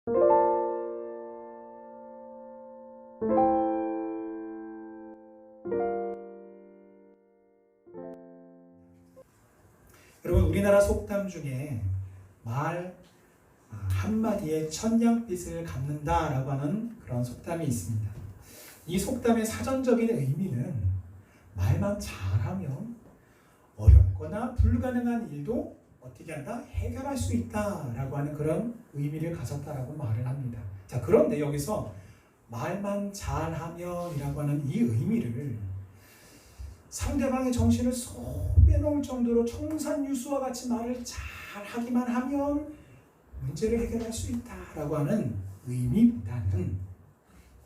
여러분, 우리나라 속담 중에 말 한마디에 천냥빚을 갚는다라고 하는 그런 속담이 있습니다. 이 속담의 사전적인 의미는 말만 잘하면 어렵거나 불가능한 일도 어떻게 한다? 해결할 수 있다라고 하는 그런 의미를 가졌다라고 말을 합니다. 자, 그런데 여기서 말만 잘하면이라고 하는 이 의미를 상대방의 정신을 쏙 빼놓을 정도로 청산유수와 같이 말을 잘하기만 하면 문제를 해결할 수 있다라고 하는 의미보다는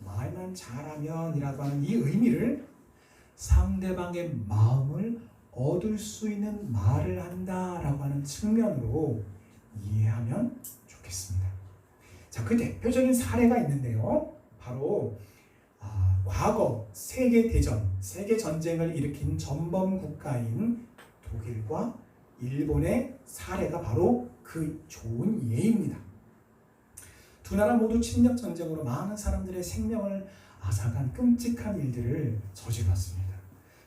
말만 잘하면이라고 하는 이 의미를 상대방의 마음을 얻을 수 있는 말을 한다라고 하는 측면으로 이해하면 좋겠습니다. 자, 그 대표적인 사례가 있는데요. 바로 과거 세계대전, 세계전쟁을 일으킨 전범 국가인 독일과 일본의 사례가 바로 그 좋은 예입니다. 두 나라 모두 침략전쟁으로 많은 사람들의 생명을 앗아간 끔찍한 일들을 저질렀습니다.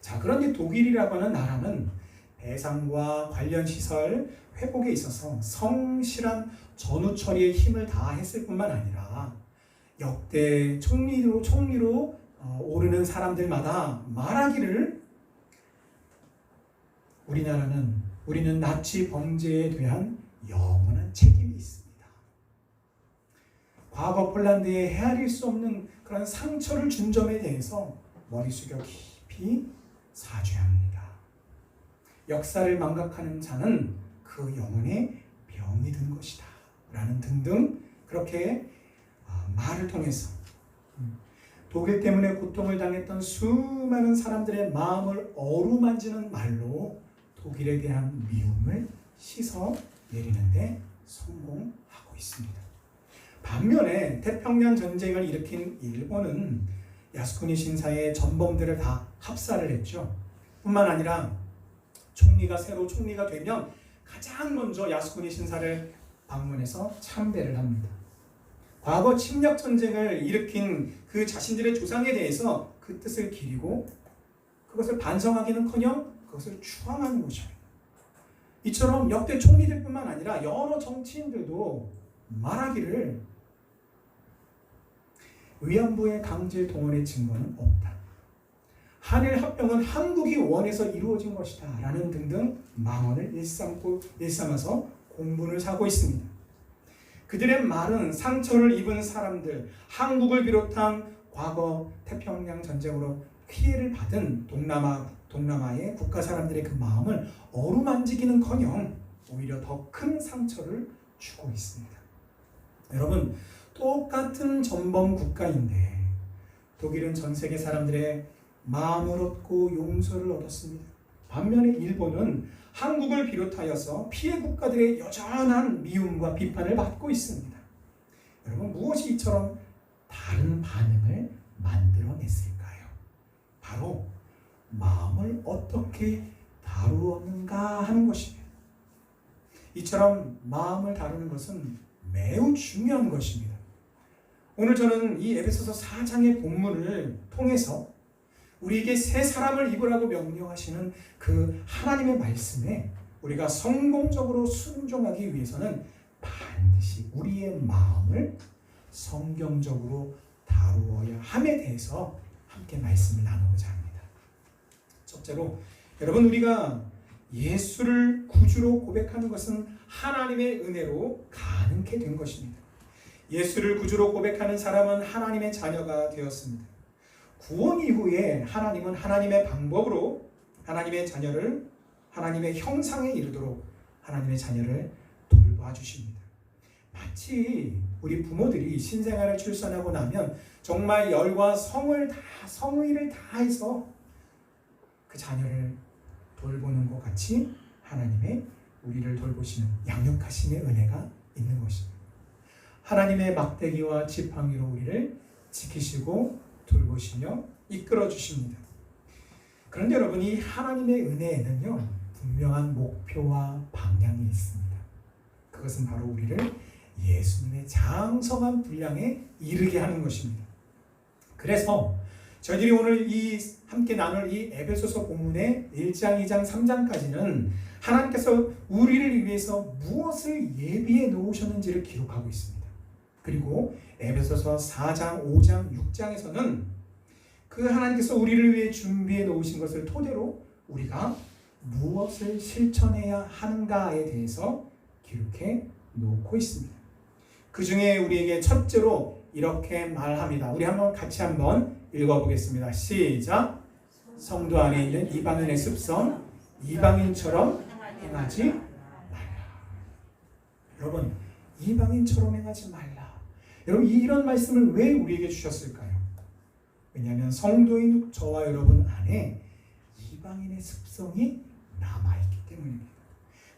자, 그런데 독일이라고 하는 나라는 배상과 관련 시설 회복에 있어서 성실한 전후 처리에 힘을 다했을 뿐만 아니라 역대 총리로 오르는 사람들마다 말하기를 우리는 나치 범죄에 대한 영원한 책임이 있습니다. 과거 폴란드에 헤아릴 수 없는 그런 상처를 준 점에 대해서 머리 숙여 깊이 사죄합니다. 역사를 망각하는 자는 그 영혼에 병이 든 것이다 라는 등등 그렇게 말을 통해서 독일 때문에 고통을 당했던 수많은 사람들의 마음을 어루만지는 말로 독일에 대한 미움을 씻어내리는데 성공하고 있습니다. 반면에 태평양 전쟁을 일으킨 일본은 야스쿠니 신사의 전범들을 다 합살을 했죠. 뿐만 아니라 새로 총리가 되면 가장 먼저 야스쿠니 신사를 방문해서 참배를 합니다. 과거 침략 전쟁을 일으킨 그 자신들의 조상에 대해서 그 뜻을 기리고 그것을 반성하기는커녕 그것을 추앙하는 것입니다. 이처럼 역대 총리들뿐만 아니라 여러 정치인들도 말하기를 위안부의 강제 동원의 증거는 없다. 한일 합병은 한국이 원해서 이루어진 것이다 라는 등등 망언을 일삼아서 공분을 사고 있습니다. 그들의 말은 상처를 입은 사람들, 한국을 비롯한 과거 태평양 전쟁으로 피해를 받은 동남아의 국가 사람들의 그 마음을 어루만지기는커녕 오히려 더 큰 상처를 주고 있습니다. 여러분, 똑같은 전범 국가인데 독일은 전 세계 사람들의 마음을 얻고 용서를 얻었습니다. 반면에 일본은 한국을 비롯하여서 피해 국가들의 여전한 미움과 비판을 받고 있습니다. 여러분, 무엇이 이처럼 다른 반응을 만들어냈을까요? 바로 마음을 어떻게 다루었는가 하는 것입니다. 이처럼 마음을 다루는 것은 매우 중요한 것입니다. 오늘 저는 이 에베소서 4장의 본문을 통해서 우리에게 새 사람을 입으라고 명령하시는 그 하나님의 말씀에 우리가 성공적으로 순종하기 위해서는 반드시 우리의 마음을 성경적으로 다루어야 함에 대해서 함께 말씀을 나누고자 합니다. 첫째로, 여러분, 우리가 예수를 구주로 고백하는 것은 하나님의 은혜로 가능케 된 것입니다. 예수를 구주로 고백하는 사람은 하나님의 자녀가 되었습니다. 구원 이후에 하나님은 하나님의 방법으로 하나님의 자녀를 하나님의 형상에 이르도록 하나님의 자녀를 돌봐주십니다. 마치 우리 부모들이 신생아를 출산하고 나면 정말 열과 성의를 다해서 그 자녀를 돌보는 것 같이 하나님의 우리를 돌보시는 양육하심의 은혜가 있는 것입니다. 하나님의 막대기와 지팡이로 우리를 지키시고 돌보시며 이끌어 주십니다. 그런데 여러분, 이 하나님의 은혜에는요 분명한 목표와 방향이 있습니다. 그것은 바로 우리를 예수님의 장성한 분량에 이르게 하는 것입니다. 그래서 저희들이 오늘 함께 나눌 이 에베소서 본문의 1장, 2장, 3장까지는 하나님께서 우리를 위해서 무엇을 예비해 놓으셨는지를 기록하고 있습니다. 그리고 에베소서 4장, 5장, 6장에서는 그 하나님께서 우리를 위해 준비해 놓으신 것을 토대로 우리가 무엇을 실천해야 하는가에 대해서 기록해 놓고 있습니다. 그 중에 우리에게 첫째로 이렇게 말합니다. 우리 같이 한번 읽어보겠습니다. 시작. 성도 안에 있는 이방인의 습성, 이방인처럼 행하지 말라. 여러분, 이방인처럼 행하지 말라. 여러분, 이런 말씀을 왜 우리에게 주셨을까요? 왜냐하면 성도인 저와 여러분 안에 이방인의 습성이 남아있기 때문입니다.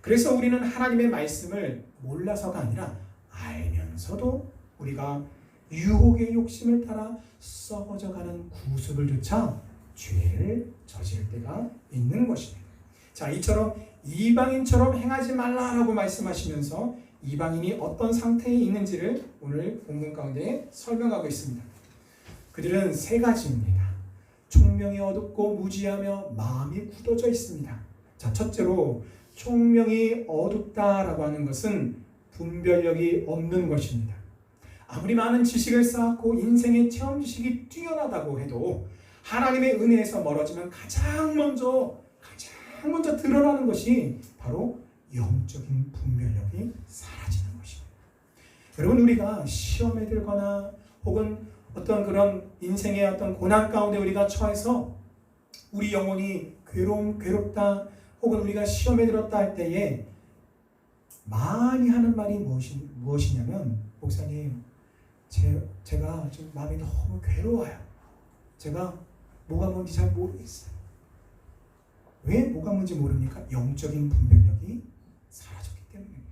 그래서 우리는 하나님의 말씀을 몰라서가 아니라 알면서도 우리가 유혹의 욕심을 따라 썩어져가는 구습을 조차 죄를 저지를 때가 있는 것입니다. 자, 이처럼 이방인처럼 행하지 말라라고 말씀하시면서 이방인이 어떤 상태에 있는지를 오늘 본문 가운데 설명하고 있습니다. 그들은 세 가지입니다. 총명이 어둡고 무지하며 마음이 굳어져 있습니다. 자, 첫째로 총명이 어둡다라고 하는 것은 분별력이 없는 것입니다. 아무리 많은 지식을 쌓았고 인생의 체험 지식이 뛰어나다고 해도 하나님의 은혜에서 멀어지면 가장 먼저 드러나는 것이 바로 영적인 분별력이 사라지는 것입니다. 여러분, 우리가 시험에 들거나 혹은 어떤 그런 인생의 어떤 고난 가운데 우리가 처해서 우리 영혼이 괴롭다 혹은 우리가 시험에 들었다 할 때에 많이 하는 말이 무엇이냐면, 목사님, 제가 좀 마음이 너무 괴로워요. 제가 뭐가 뭔지 잘 모르겠어요. 왜 뭐가 뭔지 모릅니까? 영적인 분별력이 사라졌기 때문입니다.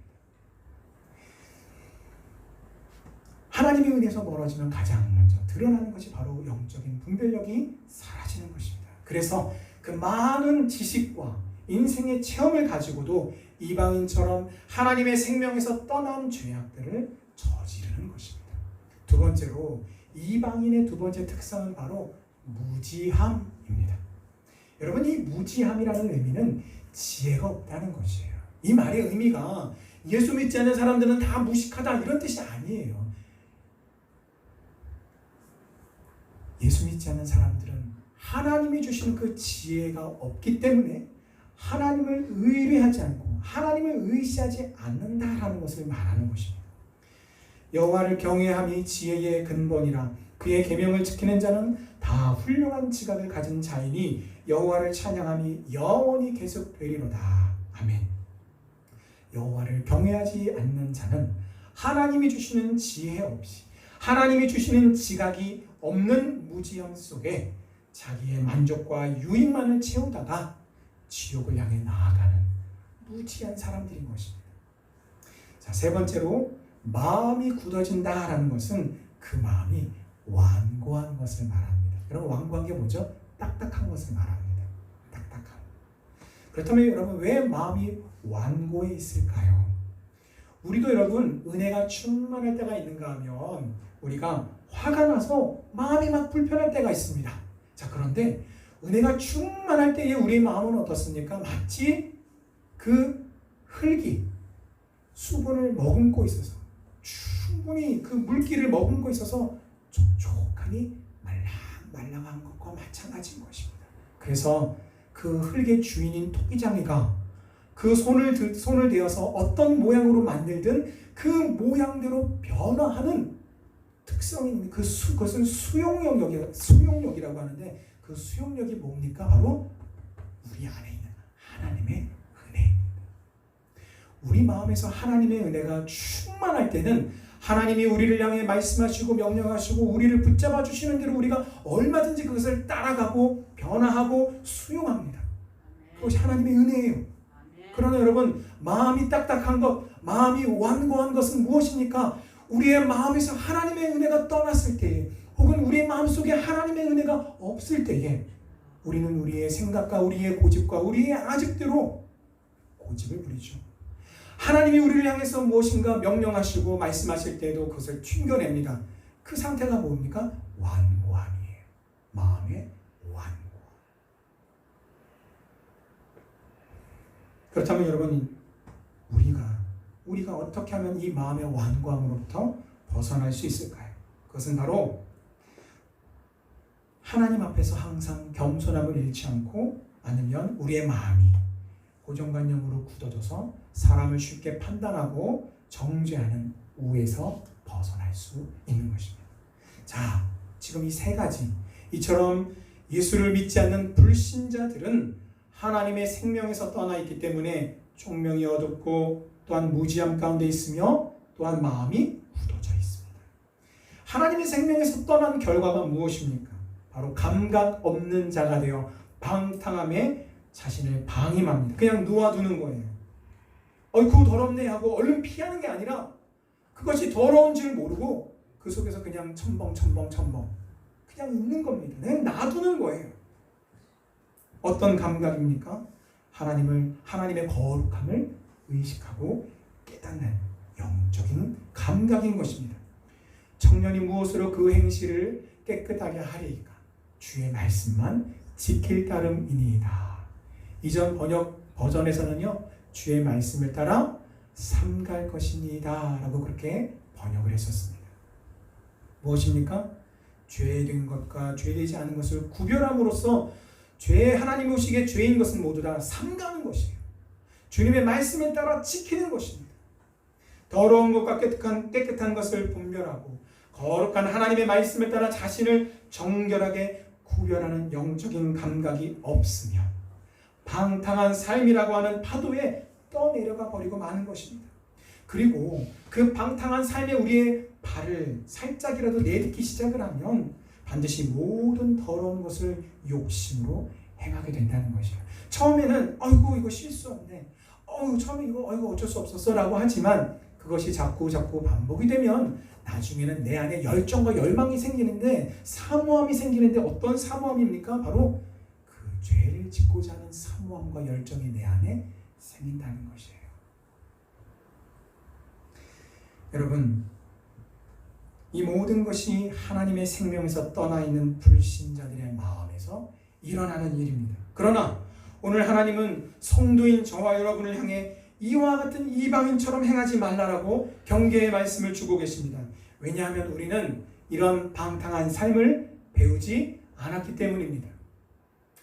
하나님의 은혜에서 멀어지면 가장 먼저 드러나는 것이 바로 영적인 분별력이 사라지는 것입니다. 그래서 그 많은 지식과 인생의 체험을 가지고도 이방인처럼 하나님의 생명에서 떠난 죄악들을 저지르는 것입니다. 두 번째로 이방인의 두 번째 특성은 바로 무지함입니다. 여러분, 이 무지함이라는 의미는 지혜가 없다는 것이에요. 이 말의 의미가 예수 믿지 않는 사람들은 다 무식하다 이런 뜻이 아니에요. 예수 믿지 않는 사람들은 하나님이 주시는 그 지혜가 없기 때문에 하나님을 의뢰하지 않고 하나님을 의지하지 않는다라는 것을 말하는 것입니다. 여호와를 경외함이 지혜의 근본이라 그의 계명을 지키는 자는 다 훌륭한 지각을 가진 자이니 여호와를 찬양함이 영원히 계속되리로다. 아멘. 여호와를 경외하지 않는 자는 하나님이 주시는 지혜 없이 하나님이 주시는 지각이 없는 무지함 속에 자기의 만족과 유익만을 채우다가 지옥을 향해 나아가는 무지한 사람들인 것입니다. 자, 세 번째로 마음이 굳어진다라는 것은 그 마음이 완고한 것을 말합니다. 여러분, 완고한 게 뭐죠? 딱딱한 것을 말합니다. 딱딱한. 그렇다면 여러분, 왜 마음이 완고해 있을까요? 우리도 여러분, 은혜가 충만할 때가 있는가 하면 우리가 화가 나서 마음이 막 불편할 때가 있습니다. 자, 그런데 은혜가 충만할 때에 우리의 마음은 어떻습니까? 마치 그 흙이 수분을 머금고 있어서 충분히 그 물기를 머금고 있어서 촉촉하니 말랑말랑한 것과 마찬가지인 것입니다. 그래서 그 흙의 주인인 토끼장이가 그 손을 대어서 어떤 모양으로 만들든 그 모양대로 변화하는 특성이 있는 그것은 수용력이라고 하는데 그 수용력이 뭡니까? 바로 우리 안에 있는 하나님의 은혜입니다. 우리 마음에서 하나님의 은혜가 충만할 때는 하나님이 우리를 향해 말씀하시고 명령하시고 우리를 붙잡아 주시는 대로 우리가 얼마든지 그것을 따라가고 변화하고 수용합니다. 그것이 하나님의 은혜예요. 그러나 여러분, 마음이 딱딱한 것, 마음이 완고한 것은 무엇입니까? 우리의 마음에서 하나님의 은혜가 떠났을 때에 혹은 우리의 마음속에 하나님의 은혜가 없을 때에 우리는 우리의 생각과 우리의 고집과 우리의 아집대로 고집을 부리죠. 하나님이 우리를 향해서 무엇인가 명령하시고 말씀하실 때에도 그것을 튕겨냅니다. 그 상태가 뭡니까? 완고함이에요. 마음의 완고함. 그렇다면 여러분, 우리가 어떻게 하면 이 마음의 완고함으로부터 벗어날 수 있을까요? 그것은 바로 하나님 앞에서 항상 겸손함을 잃지 않고, 아니면 우리의 마음이 고정관념으로 굳어져서 사람을 쉽게 판단하고 정죄하는 우에서 벗어날 수 있는 것입니다. 자, 지금 이 세 가지, 이처럼 예수를 믿지 않는 불신자들은 하나님의 생명에서 떠나 있기 때문에 총명이 어둡고 또한 무지함 가운데 있으며 또한 마음이 굳어져 있습니다. 하나님의 생명에서 떠난 결과가 무엇입니까? 바로 감각 없는 자가 되어 방탕함에 자신을 방임합니다. 그냥 놓아두는 거예요. 어이구 더럽네 하고 얼른 피하는 게 아니라 그것이 더러운 줄 모르고 그 속에서 그냥 첨벙 그냥 있는 겁니다. 그냥 놔두는 거예요. 어떤 감각입니까? 하나님의 거룩함을 의식하고 깨닫는 영적인 감각인 것입니다. 청년이 무엇으로 그 행실을 깨끗하게 하리이까? 주의 말씀만 지킬 따름이니이다. 이전 번역 버전에서는요, 주의 말씀을 따라 삼갈 것이니이다 라고 그렇게 번역을 했었습니다. 무엇입니까? 죄된 것과 죄되지 않은 것을 구별함으로써 하나님 보시기에 죄인 것은 모두 다 삼가는 것이에요. 주님의 말씀에 따라 지키는 것입니다. 더러운 것과 깨끗한 것을 분별하고 거룩한 하나님의 말씀에 따라 자신을 정결하게 구별하는 영적인 감각이 없으며 방탕한 삶이라고 하는 파도에 떠내려가 버리고 마는 것입니다. 그리고 그 방탕한 삶에 우리의 발을 살짝이라도 내딛기 시작을 하면 반드시 모든 더러운 것을 욕심으로 행하게 된다는 것이에요. 처음에는 아이고 이거 실수했네, 처음에 이거 어쩔 수 없었어 라고 하지만 그것이 자꾸 반복이 되면 나중에는 내 안에 열정과 열망이 생기는데, 사모함이 생기는데, 어떤 사모함입니까? 바로 그 죄를 짓고자 하는 사모함과 열정이 내 안에 생긴다는 것이에요. 여러분, 이 모든 것이 하나님의 생명에서 떠나 있는 불신자들의 마음에서 일어나는 일입니다. 그러나 오늘 하나님은 성도인 저와 여러분을 향해 이와 같은 이방인처럼 행하지 말라라고 경계의 말씀을 주고 계십니다. 왜냐하면 우리는 이런 방탕한 삶을 배우지 않았기 때문입니다.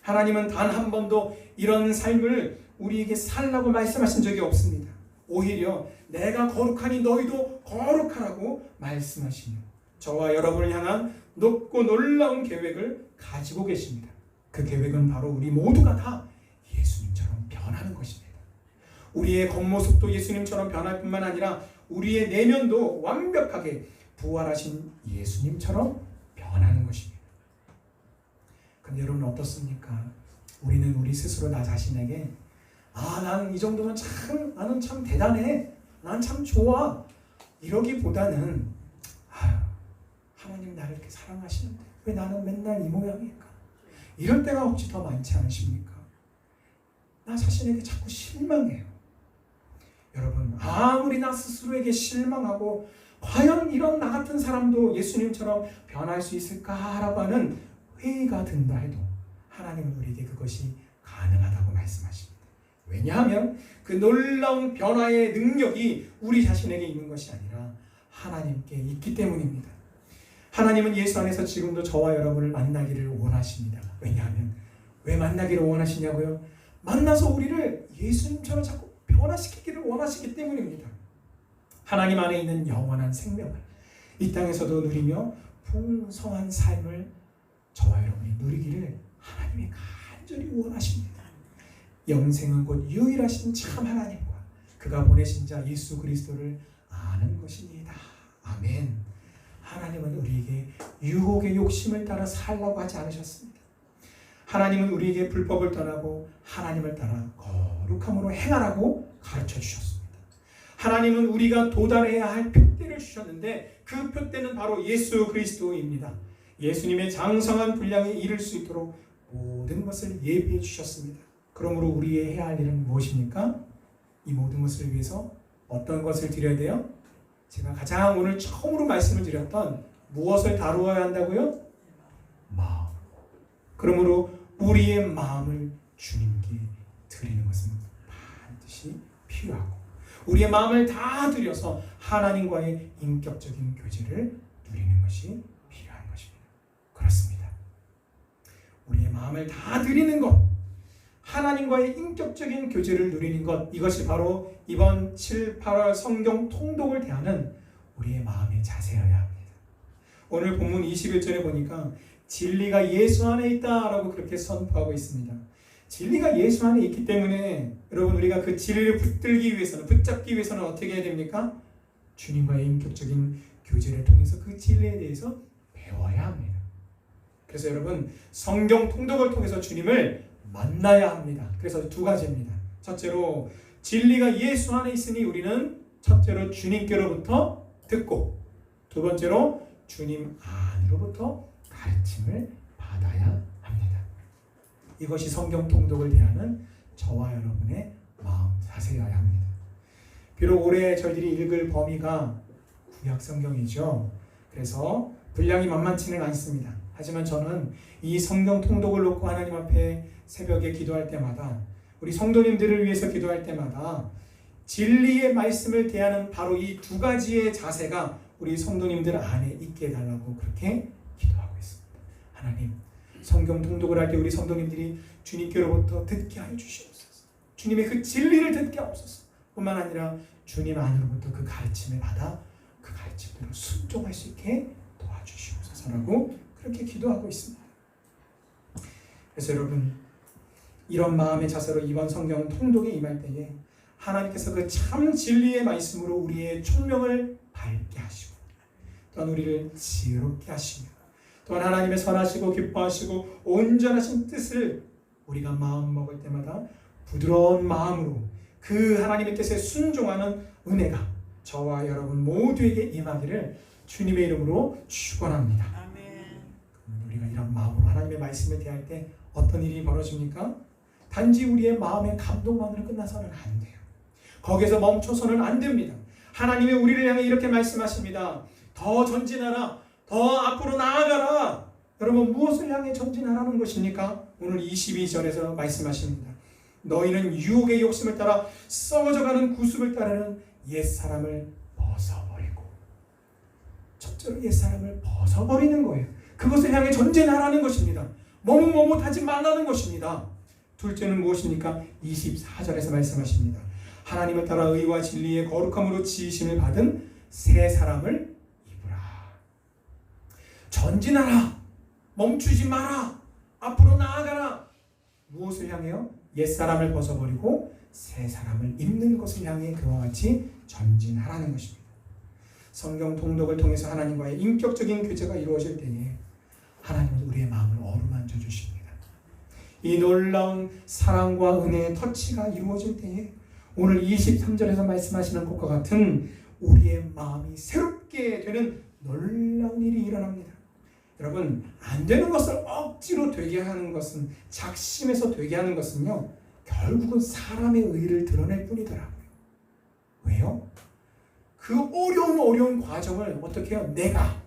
하나님은 단 한 번도 이런 삶을 우리에게 살라고 말씀하신 적이 없습니다. 오히려 내가 거룩하니 너희도 거룩하라고 말씀하시며 저와 여러분을 향한 높고 놀라운 계획을 가지고 계십니다. 그 계획은 바로 우리 모두가 다 예수님처럼 변하는 것입니다. 우리의 겉모습도 예수님처럼 변할 뿐만 아니라 우리의 내면도 완벽하게 부활하신 예수님처럼 변하는 것입니다. 그런데 여러분 어떻습니까? 우리는 우리 스스로 나 자신에게 나는 이 정도면 나는 참 대단해, 난 참 좋아 이러기보다는 하나님 나를 이렇게 사랑하시는데 왜 나는 맨날 이 모양일까? 이럴 때가 혹시 더 많지 않으십니까? 나 자신에게 자꾸 실망해요. 여러분, 아무리 나 스스로에게 실망하고 과연 이런 나 같은 사람도 예수님처럼 변할 수 있을까라고 하는 회의가 든다 해도 하나님은 우리에게 그것이 가능하다고 말씀하십니다. 왜냐하면 그 놀라운 변화의 능력이 우리 자신에게 있는 것이 아니라 하나님께 있기 때문입니다. 하나님은 예수 안에서 지금도 저와 여러분을 만나기를 원하십니다. 왜냐하면 왜 만나기를 원하시냐고요? 만나서 우리를 예수님처럼 자꾸 변화시키기를 원하시기 때문입니다. 하나님 안에 있는 영원한 생명을 이 땅에서도 누리며 풍성한 삶을 저와 여러분이 누리기를 하나님이 간절히 원하십니다. 영생은 곧 유일하신 참 하나님과 그가 보내신 자 예수 그리스도를 아는 것입니다. 아멘. 하나님은 우리에게 유혹의 욕심을 따라 살라고 하지 않으셨습니다. 하나님은 우리에게 불법을 떠나고 하나님을 따라 거룩함으로 행하라고 가르쳐 주셨습니다. 하나님은 우리가 도달해야 할 표대를 주셨는데 그 표대는 바로 예수 그리스도입니다. 예수님의 장성한 분량에 이를 수 있도록 모든 것을 예비해 주셨습니다. 그러므로 우리의 해야 할 일은 무엇입니까? 이 모든 것을 위해서 어떤 것을 드려야 돼요? 제가 가장 오늘 처음으로 말씀을 드렸던 무엇을 다루어야 한다고요? 마음. 그러므로 우리의 마음을 주님께 드리는 것은 반드시 필요하고 우리의 마음을 다 들여서 하나님과의 인격적인 교제를 누리는 것이 필요한 것입니다. 그렇습니다. 우리의 마음을 다 드리는 것, 하나님과의 인격적인 교제를 누리는 것, 이것이 바로 이번 7, 8월 성경 통독을 대하는 우리의 마음의 자세여야 합니다. 오늘 본문 21절에 보니까 진리가 예수 안에 있다라고 그렇게 선포하고 있습니다. 진리가 예수 안에 있기 때문에 여러분 우리가 그 진리를 붙잡기 위해서는 어떻게 해야 됩니까? 주님과의 인격적인 교제를 통해서 그 진리에 대해서 배워야 합니다. 그래서 여러분 성경 통독을 통해서 주님을 만나야 합니다. 그래서 두 가지입니다. 첫째로 진리가 예수 안에 있으니 우리는 첫째로 주님께로부터 듣고 두 번째로 주님 안으로부터 가르침을 받아야 합니다. 이것이 성경 통독을 대하는 저와 여러분의 마음 자세여야 합니다. 비록 올해 저희들이 읽을 범위가 구약 성경이죠. 그래서 분량이 만만치는 않습니다. 하지만 저는 이 성경 통독을 놓고 하나님 앞에 새벽에 기도할 때마다 우리 성도님들을 위해서 기도할 때마다 진리의 말씀을 대하는 바로 이 두 가지의 자세가 우리 성도님들 안에 있게 해달라고 그렇게 기도하고 있습니다. 하나님, 성경 통독을 할 때 우리 성도님들이 주님께로부터 듣게 하여 주시옵소서. 주님의 그 진리를 듣게 하옵소서. 뿐만 아니라 주님 안으로부터 그 가르침을 받아 그 가르침대로 순종할 수 있게 도와주시옵소서라고 그렇게 기도하고 있습니다. 그래서 여러분 이런 마음의 자세로 이번 성경 통독에 임할 때에 하나님께서 그 참 진리의 말씀으로 우리의 총명을 밝게 하시고 또한 우리를 지혜롭게 하시며 또한 하나님의 선하시고 기뻐하시고 온전하신 뜻을 우리가 마음 먹을 때마다 부드러운 마음으로 그 하나님의 뜻에 순종하는 은혜가 저와 여러분 모두에게 임하기를 주님의 이름으로 축원합니다. 아멘. 우리가 이런 마음으로 하나님의 말씀을 대할 때 어떤 일이 벌어집니까? 단지 우리의 마음의 감동만으로 끝나서는 안 돼요. 거기에서 멈춰서는 안 됩니다. 하나님이 우리를 향해 이렇게 말씀하십니다. 더 전진하라. 더 앞으로 나아가라. 여러분 무엇을 향해 전진하라는 것입니까? 오늘 22절에서 말씀하십니다. 너희는 유혹의 욕심을 따라 썩어져가는 구습을 따르는 옛사람을 벗어버리고 첫째로 옛사람을 벗어버리는 거예요. 그것을 향해 전진하라는 것입니다. 머뭇머뭇하지 말라는 것입니다. 둘째는 무엇입니까? 24절에서 말씀하십니다. 하나님을 따라 의와 진리의 거룩함으로 지으심을 받은 새 사람을 입으라. 전진하라. 멈추지 마라. 앞으로 나아가라. 무엇을 향해요? 옛사람을 벗어버리고 새 사람을 입는 것을 향해 그와 같이 전진하라는 것입니다. 성경 통독을 통해서 하나님과의 인격적인 교제가 이루어질 때에 하나님은 우리의 마음을 어루만져 주십니다. 이 놀라운 사랑과 은혜의 터치가 이루어질 때에 오늘 23절에서 말씀하시는 것과 같은 우리의 마음이 새롭게 되는 놀라운 일이 일어납니다. 여러분 안 되는 것을 억지로 되게 하는 것은 작심해서 되게 하는 것은요 결국은 사람의 의를 드러낼 뿐이더라고요. 왜요? 그 어려운 과정을 어떻게 해요? 내가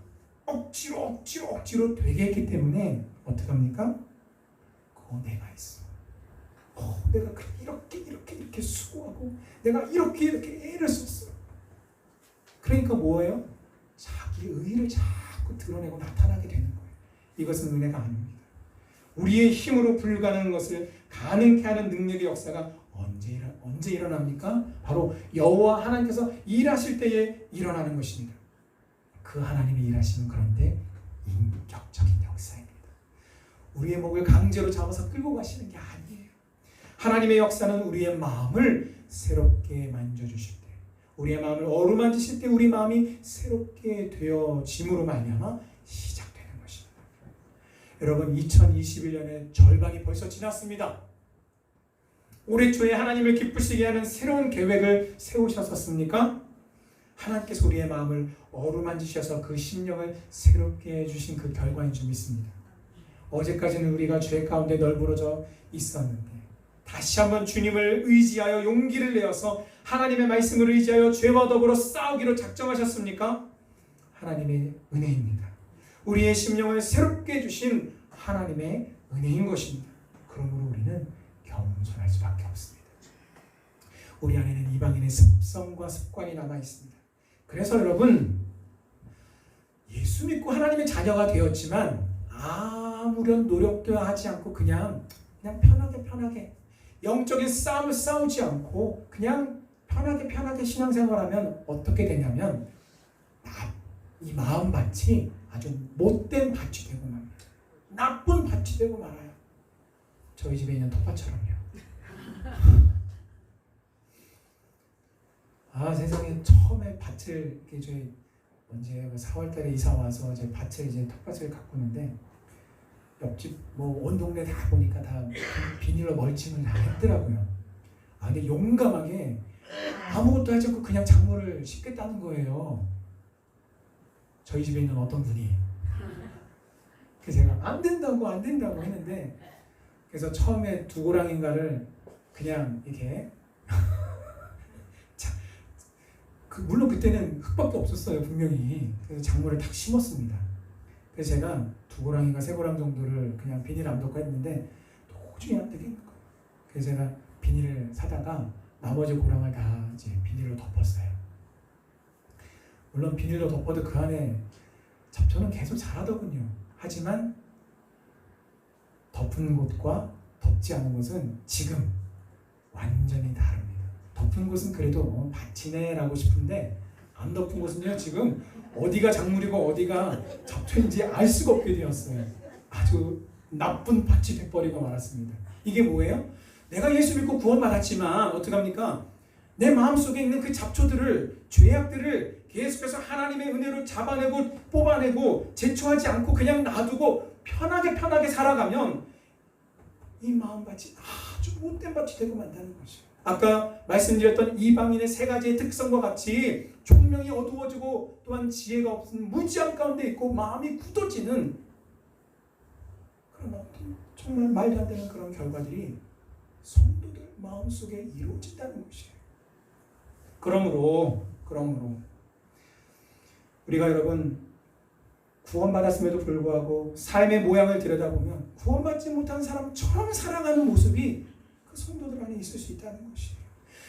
억지로 되게 했기 때문에 어떻게 합니까? 그거 내가 했어. 내가 이렇게 수고하고 내가 이렇게 애를 썼어. 그러니까 뭐예요? 자기 의를 자꾸 드러내고 나타나게 되는 거예요. 이것은 은혜가 아닙니다. 우리의 힘으로 불가능한 것을 가능케 하는 능력의 역사가 언제 일어납니까? 바로 여호와 하나님께서 일하실 때에 일어나는 것입니다. 그 하나님의 일하시는 그런데 인격적인 역사입니다. 우리의 목을 강제로 잡아서 끌고 가시는 게 아니에요. 하나님의 역사는 우리의 마음을 새롭게 만져주실 때, 우리의 마음을 어루만지실 때 우리 마음이 새롭게 되어짐으로 말미암아 시작되는 것입니다. 여러분 2021년의 절반이 벌써 지났습니다. 올해 초에 하나님을 기쁘시게 하는 새로운 계획을 세우셨었습니까? 하나님께서 우리의 마음을 어루만지셔서 그 심령을 새롭게 해주신 그 결과인 줄 믿습니다. 어제까지는 우리가 죄 가운데 널브러져 있었는데 다시 한번 주님을 의지하여 용기를 내어서 하나님의 말씀을 의지하여 죄와 더불어 싸우기로 작정하셨습니까? 하나님의 은혜입니다. 우리의 심령을 새롭게 해주신 하나님의 은혜인 것입니다. 그러므로 우리는 겸손할 수밖에 없습니다. 우리 안에는 이방인의 습성과 습관이 남아 있습니다. 그래서 여러분, 예수 믿고 하나님의 자녀가 되었지만 아무런 노력도 하지 않고 그냥 편하게 영적인 싸움을 싸우지 않고 그냥 편하게 신앙생활하면 어떻게 되냐면 이 마음밭이 아주 못된 밭이 되고 맙니다. 나쁜 밭이 되고 말아요. 저희 집에 있는 텃밭처럼요. 세상에 처음에 밭을 이렇게 저희 언제 4월달에 이사 와서 제 밭을 이제 텃밭을 가꾸는데 옆집 온 동네 다 보니까 다 비닐로 멀칭을 다 했더라고요. 근데 용감하게 아무것도 하지 않고 그냥 작물을 심겠다는 거예요. 저희 집에 있는 어떤 분이. 그래서 제가 안 된다고 했는데, 그래서 처음에 두 고랑인가를 그냥 이렇게 물론 그때는 흙밖에 없었어요, 분명히. 그래서 작물을 탁 심었습니다. 그래서 제가 두 고랑인가 세 고랑 정도를 그냥 비닐 안 덮고 했는데 도저히 안 되겠는 거예요. 그래서 제가 비닐을 사다가 나머지 고랑을 다 이제 비닐로 덮었어요. 물론 비닐로 덮어도 그 안에 잡초는 계속 자라더군요. 하지만 덮은 곳과 덮지 않은 곳은 지금 완전히 다릅니다. 덮은 곳은 그래도 밭이네라고 싶은데 안 덮은 곳은요, 지금 어디가 작물이고 어디가 잡초인지 알 수가 없게 되었어요. 아주 나쁜 밭이 돼버리고 말았습니다. 이게 뭐예요? 내가 예수 믿고 구원받았지만 어떡합니까? 내 마음속에 있는 그 잡초들을, 죄악들을 계속해서 하나님의 은혜로 잡아내고 뽑아내고 제초하지 않고 그냥 놔두고 편하게 살아가면 이 마음밭이 아주 못된 밭이 되고 만다는 것이에요. 아까 말씀드렸던 이방인의 세 가지의 특성과 같이 총명이 어두워지고 또한 지혜가 없은 무지함 가운데 있고 마음이 굳어지는 그런 어떤 정말 말도 안 되는 그런 결과들이 성도들 마음속에 이루어진다는 것이에요. 그러므로 우리가 여러분 구원받았음에도 불구하고 삶의 모양을 들여다보면 구원받지 못한 사람처럼 살아가는 모습이 그 성도들 안에 있을 수 있다는 것이에요.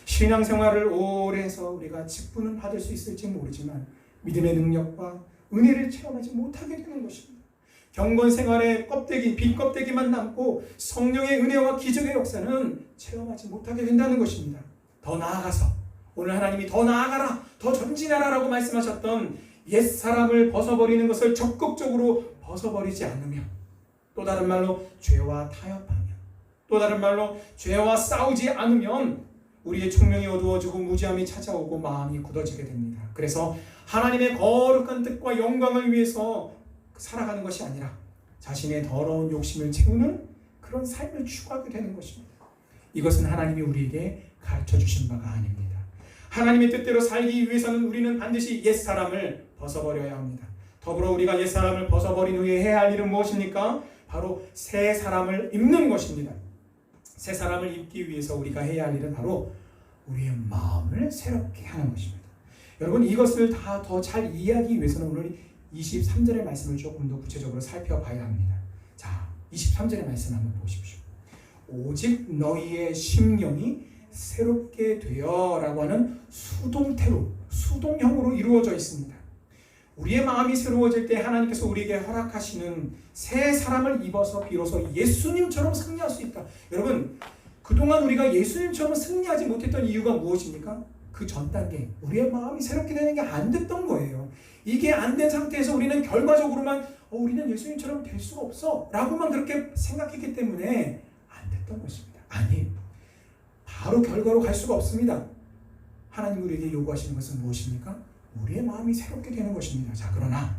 신앙생활을 오래 해서 우리가 직분은 받을 수 있을지 모르지만 믿음의 능력과 은혜를 체험하지 못하게 되는 것입니다. 경건생활의 껍데기, 빈껍데기만 남고 성령의 은혜와 기적의 역사는 체험하지 못하게 된다는 것입니다. 더 나아가서 오늘 하나님이 더 나아가라, 더 전진하라 라고 말씀하셨던 옛사람을 벗어버리는 것을 적극적으로 벗어버리지 않으며, 또 다른 말로 죄와 타협하며, 또 다른 말로 죄와 싸우지 않으면 우리의 총명이 어두워지고 무지함이 찾아오고 마음이 굳어지게 됩니다. 그래서 하나님의 거룩한 뜻과 영광을 위해서 살아가는 것이 아니라 자신의 더러운 욕심을 채우는 그런 삶을 추구하게 되는 것입니다. 이것은 하나님이 우리에게 가르쳐 주신 바가 아닙니다. 하나님의 뜻대로 살기 위해서는 우리는 반드시 옛사람을 벗어버려야 합니다. 더불어 우리가 옛사람을 벗어버린 후에 해야 할 일은 무엇입니까? 바로 새 사람을 입는 것입니다. 새 사람을 입기 위해서 우리가 해야 할 일은 바로 우리의 마음을 새롭게 하는 것입니다. 여러분, 이것을 다 더 잘 이해하기 위해서는 오늘 23절의 말씀을 조금 더 구체적으로 살펴봐야 합니다. 자, 23절의 말씀 한번 보십시오. 오직 너희의 심령이 새롭게 되어 라고 하는 수동태로, 수동형으로 이루어져 있습니다. 우리의 마음이 새로워질 때 하나님께서 우리에게 허락하시는 새 사람을 입어서 비로소 예수님처럼 승리할 수 있다. 여러분, 그동안 우리가 예수님처럼 승리하지 못했던 이유가 무엇입니까? 그 전 단계, 우리의 마음이 새롭게 되는 게 안 됐던 거예요. 이게 안 된 상태에서 우리는 결과적으로만 우리는 예수님처럼 될 수가 없어 라고만 그렇게 생각했기 때문에 안 됐던 것입니다. 아니, 바로 결과로 갈 수가 없습니다. 하나님 우리에게 요구하시는 것은 무엇입니까? 우리의 마음이 새롭게 되는 것입니다. 자, 그러나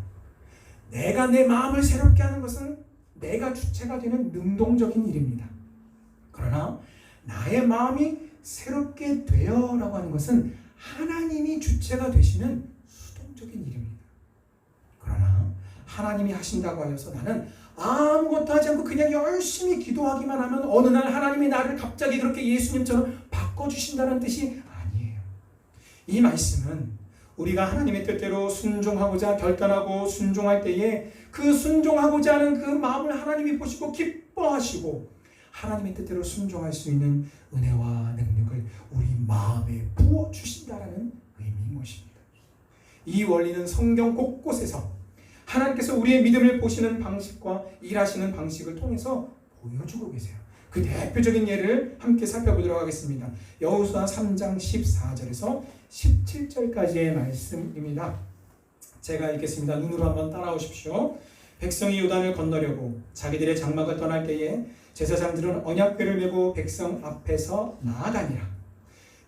내가 내 마음을 새롭게 하는 것은 내가 주체가 되는 능동적인 일입니다. 그러나 나의 마음이 새롭게 되어 라고 하는 것은 하나님이 주체가 되시는 수동적인 일입니다. 그러나 하나님이 하신다고 하여서 나는 아무것도 하지 않고 그냥 열심히 기도하기만 하면 어느 날 하나님이 나를 갑자기 그렇게 예수님처럼 바꿔주신다는 뜻이 아니에요. 이 말씀은 우리가 하나님의 뜻대로 순종하고자 결단하고 순종할 때에 그 순종하고자 하는 그 마음을 하나님이 보시고 기뻐하시고 하나님의 뜻대로 순종할 수 있는 은혜와 능력을 우리 마음에 부어주신다라는 의미인 것입니다. 이 원리는 성경 곳곳에서 하나님께서 우리의 믿음을 보시는 방식과 일하시는 방식을 통해서 보여주고 계세요. 그 대표적인 예를 함께 살펴보도록 하겠습니다. 여호수아 3장 14절에서 17절까지의 말씀입니다. 제가 읽겠습니다. 눈으로 한번 따라오십시오. 백성이 요단을 건너려고 자기들의 장막을 떠날 때에 제사장들은 언약궤를 메고 백성 앞에서 나아가니라.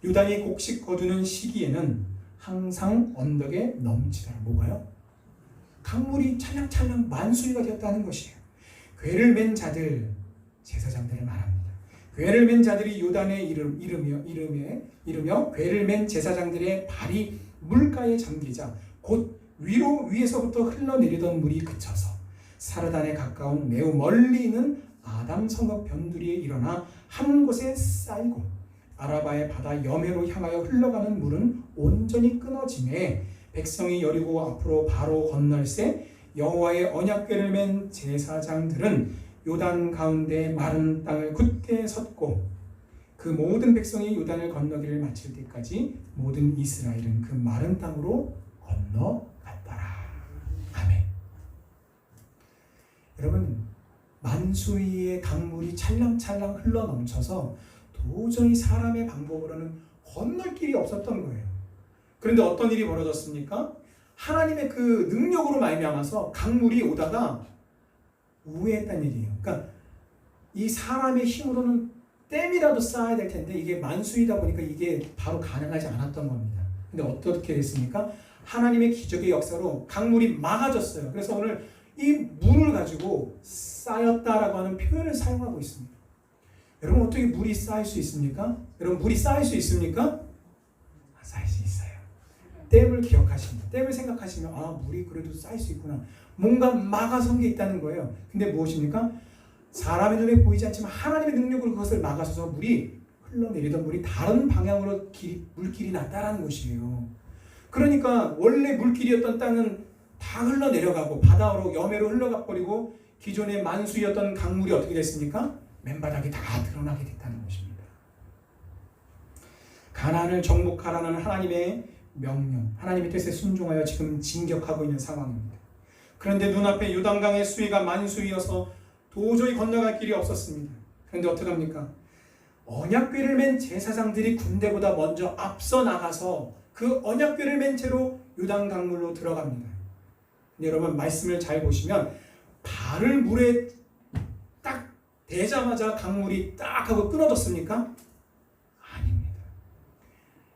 요단이 곡식 거두는 시기에는 항상 언덕에 넘치더라. 뭐가요? 강물이 찰랑찰랑 만수위가 되었다는 것이에요. 궤를 맨 자들, 제사장들을 말합니다. 궤를 맨 자들이 요단에 이르며 궤를 맨 제사장들의 발이 물가에 잠기자 곧 위에서부터 흘러내리던 물이 그쳐서 사르단에 가까운 매우 멀리 있는 아담 성읍 변두리에 일어나 한 곳에 쌓이고 아라바의 바다 여매로 향하여 흘러가는 물은 온전히 끊어지매 백성이 여리고 앞으로 바로 건널새 여호와의 언약궤를 맨 제사장들은 요단 가운데 마른 땅을 굳게 섰고 그 모든 백성이 요단을 건너기를 마칠 때까지 모든 이스라엘은 그 마른 땅으로 건너갔더라. 아멘. 여러분, 만수위의 강물이 찰랑찰랑 흘러넘쳐서 도저히 사람의 방법으로는 건널 길이 없었던 거예요. 그런데 어떤 일이 벌어졌습니까? 하나님의 그 능력으로 말미암아서 강물이 오다가 우회했다는 얘기예요. 그러니까 이 사람의 힘으로는 댐이라도 쌓아야 될 텐데 이게 만수이다 보니까 이게 바로 가능하지 않았던 겁니다. 근데 어떻게 됐습니까? 하나님의 기적의 역사로 강물이 막아졌어요. 그래서 오늘 이 물을 가지고 쌓였다라고 하는 표현을 사용하고 있습니다. 여러분, 어떻게 물이 쌓일 수 있습니까? 여러분, 물이 쌓일 수 있습니까? 쌓일 수 있어요. 댐을 기억하십니다. 댐을 생각하시면 물이 그래도 쌓일 수 있구나. 뭔가 막아선 게 있다는 거예요. 근데 무엇입니까? 사람의 눈에 보이지 않지만 하나님의 능력으로 그것을 막아서서 물이 흘러내리던 물이 다른 방향으로 물길이 났다라는 것이에요. 그러니까 원래 물길이었던 땅은 다 흘러내려가고 바다로 여매로 흘러가 버리고 기존의 만수였던 강물이 어떻게 됐습니까? 맨바닥이 다 드러나게 됐다는 것입니다. 가나안을 정복하라는 하나님의 명령, 하나님의 뜻에 순종하여 지금 진격하고 있는 상황입니다. 그런데 눈앞에 요단강의 수위가 만수위여서 도저히 건너갈 길이 없었습니다. 그런데 어떡합니까? 언약궤를 맨 제사장들이 군대보다 먼저 앞서 나가서 그 언약궤를 맨 채로 요단강물로 들어갑니다. 근데 여러분, 말씀을 잘 보시면 발을 물에 딱 대자마자 강물이 딱 하고 끊어졌습니까? 아닙니다.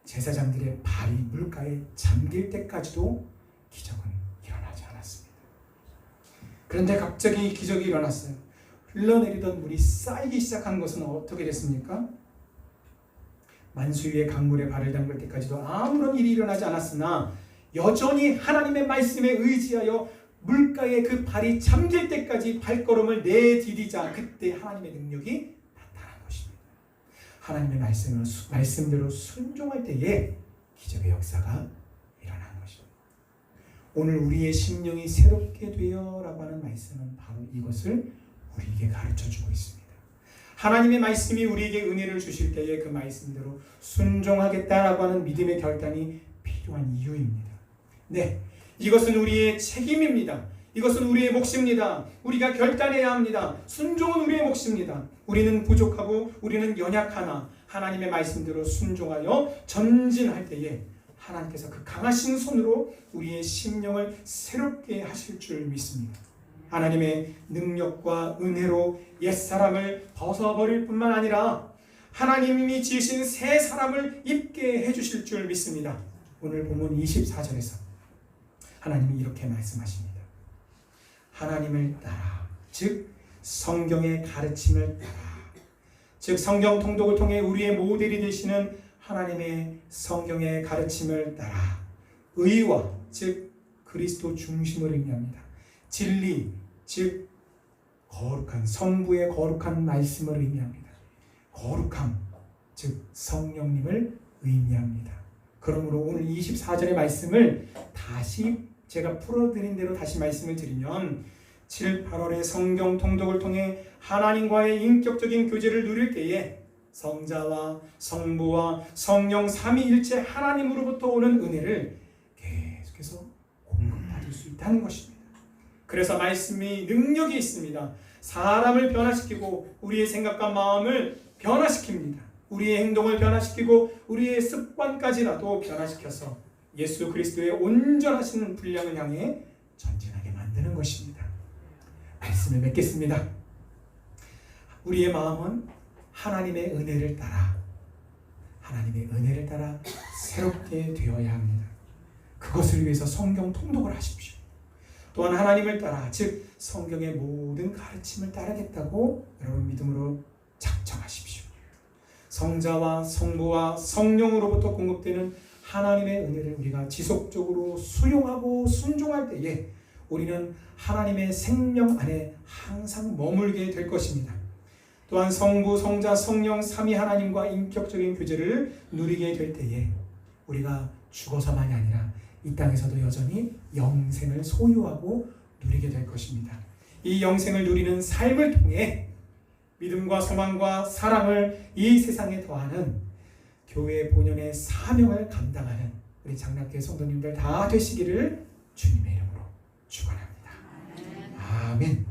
제사장들의 발이 물가에 잠길 때까지도 기적은 일어나지 않았습니다. 그런데 갑자기 기적이 일어났어요. 흘러내리던 물이 쌓이기 시작한 것은 어떻게 됐습니까? 만수위의 강물에 발을 담글 때까지도 아무런 일이 일어나지 않았으나 여전히 하나님의 말씀에 의지하여 물가에 그 발이 잠길 때까지 발걸음을 내디디자 그때 하나님의 능력이 나타난 것입니다. 하나님의 말씀대로 순종할 때에 기적의 역사가 일어나는 것입니다. 오늘 우리의 심령이 새롭게 되어라고 하는 말씀은 바로 이것을 우리에게 가르쳐주고 있습니다. 하나님의 말씀이 우리에게 은혜를 주실 때에 그 말씀대로 순종하겠다라고 하는 믿음의 결단이 필요한 이유입니다. 네, 이것은 우리의 책임입니다. 이것은 우리의 몫입니다. 우리가 결단해야 합니다. 순종은 우리의 몫입니다. 우리는 부족하고 우리는 연약하나 하나님의 말씀대로 순종하여 전진할 때에 하나님께서 그 강하신 손으로 우리의 심령을 새롭게 하실 줄 믿습니다. 하나님의 능력과 은혜로 옛사람을 벗어버릴 뿐만 아니라 하나님이 지으신 새 사람을 입게 해주실 줄 믿습니다. 오늘 본문 24절에서 하나님이 이렇게 말씀하십니다. 하나님을 따라, 즉 성경의 가르침을 따라, 즉 성경 통독을 통해 우리의 모델이 되시는 하나님의 성경의 가르침을 따라 의와 즉 그리스도 중심을 의미합니다. 진리, 즉 거룩한 성부의 거룩한 말씀을 의미합니다. 거룩함, 즉 성령님을 의미합니다. 그러므로 오늘 24절의 말씀을 다시 제가 풀어드린 대로 다시 말씀을 드리면 7, 8월의 성경 통독을 통해 하나님과의 인격적인 교제를 누릴 때에 성자와 성부와 성령 삼위일체 하나님으로부터 오는 은혜를 계속해서 공급받을 수 있다는 것입니다. 그래서 말씀이 능력이 있습니다. 사람을 변화시키고 우리의 생각과 마음을 변화시킵니다. 우리의 행동을 변화시키고 우리의 습관까지라도 변화시켜서 예수 그리스도의 온전하신 분량을 향해 전진하게 만드는 것입니다. 말씀을 맺겠습니다. 우리의 마음은 하나님의 은혜를 따라 새롭게 되어야 합니다. 그것을 위해서 성경 통독을 하십시오. 또한 하나님을 따라, 즉 성경의 모든 가르침을 따르겠다고 여러분 믿음으로 작정하십시오. 성자와 성부와 성령으로부터 공급되는 하나님의 은혜를 우리가 지속적으로 수용하고 순종할 때에 우리는 하나님의 생명 안에 항상 머물게 될 것입니다. 또한 성부, 성자, 성령 삼위 하나님과 인격적인 교제를 누리게 될 때에 우리가 죽어서만이 아니라 이 땅에서도 여전히 영생을 소유하고 누리게 될 것입니다. 이 영생을 누리는 삶을 통해 믿음과 소망과 사랑을 이 세상에 더하는 교회 본연의 사명을 감당하는 우리 장락교회 성도님들 다 되시기를 주님의 이름으로 축원합니다. 아멘.